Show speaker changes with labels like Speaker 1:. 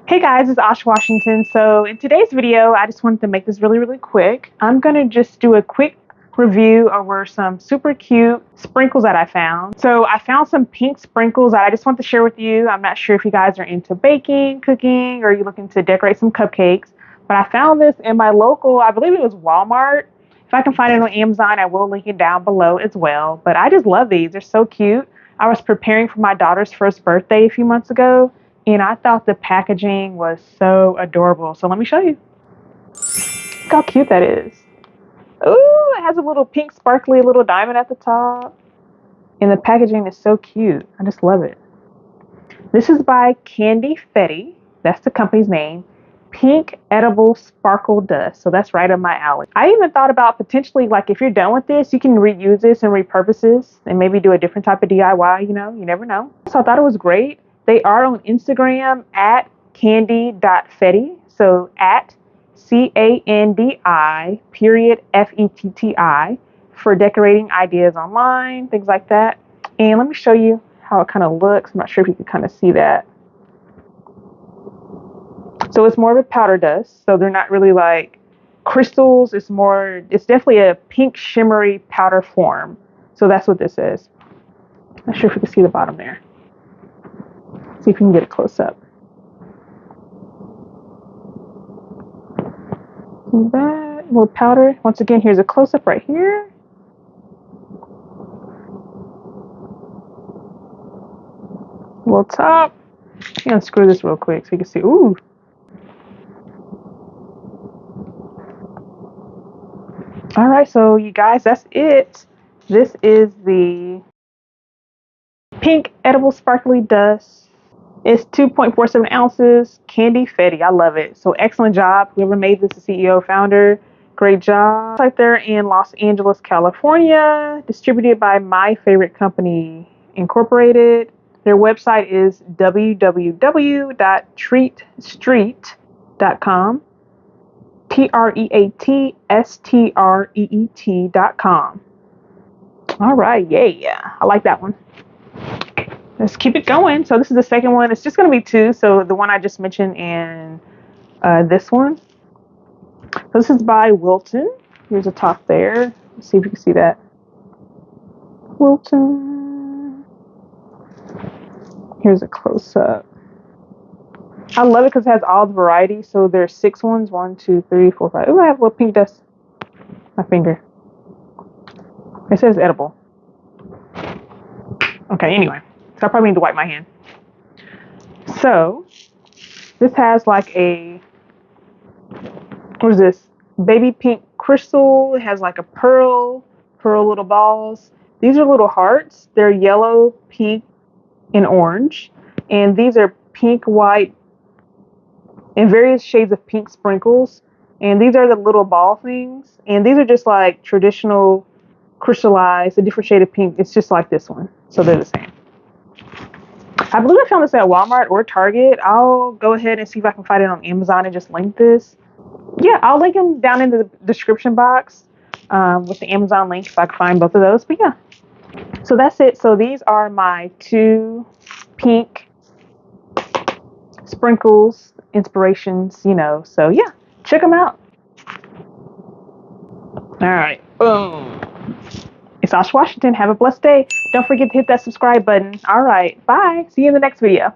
Speaker 1: Hey guys, it's Asha Washington. So in today's video, I just wanted to make this really quick. I'm gonna just do a quick review over some super cute sprinkles that I found. So I found some pink sprinkles that I just want to share with you. I'm not sure if you guys are into baking, cooking, or you're looking to decorate some cupcakes, but I found this in my local, I believe it was Walmart. If I can find it on Amazon, I will link it down below as well. But I just love these. They're so cute. I was preparing for my daughter's first birthday a few months ago, and I thought the packaging was so adorable. So let me show you. Look how cute that is. Ooh, it has a little pink sparkly little diamond at the top. And the packaging is so cute. I just love it. This is by Candy Fetty. That's the company's name. Pink edible sparkle dust. So that's right up my alley. I even thought about potentially, like, if you're done with this, you can reuse this and repurpose this and maybe do a different type of DIY, you never know. So I thought it was great. They are on Instagram at candy.fetti. So at CANDI.FETTI for decorating ideas online, things like that. And let me show you how it kind of looks. I'm not sure if you can kind of see that. So it's more of a powder dust. So they're not really like crystals. It's definitely a pink shimmery powder form. So that's what this is. Not sure if you can see the bottom there. See if you can get a close up. That little powder. Once again, here's a close up right here. Little top. I'm gonna unscrew this real quick so you can see. Ooh. All right, so you guys, that's it. This is the pink edible sparkly dust. It's 2.47 ounces. Candy Fetty. I love it. So excellent job. Whoever made this, the CEO, founder. Great job. Right there in Los Angeles, California. Distributed by My Favorite Company Incorporated. Their website is www.treatstreet.com. TreatStreet.com. All right, yeah. I like that one. Let's keep it going. So this is the second one. It's just going to be two. So the one I just mentioned and this one. So this is by Wilton. Here's a top there. Let's see if you can see that. Wilton. Here's a close-up. I love it because it has all the varieties. So there's 6 ones. 1, 2, 3, 4, 5. Oh, I have a little pink dust. My finger. It says edible. Okay, anyway. So I probably need to wipe my hand. So this has like a, what is this? Baby pink crystal. It has like a pearl little balls. These are little hearts. They're yellow, pink, and orange. And these are pink, white, and various shades of pink sprinkles. And these are the little ball things. And these are just like traditional crystallized, a different shade of pink. It's just like this one. So they're the same. I believe I found this at Walmart or Target. I'll go ahead and see if I can find it on Amazon and just link this. Yeah, I'll link them down in the description box with the Amazon link if I can find both of those. But yeah, so that's it. So these are my 2 pink sprinkles, inspirations, So yeah, check them out. All right, boom. It's Asha Washington. Have a blessed day. Don't forget to hit that subscribe button. All right, bye. See you in the next video.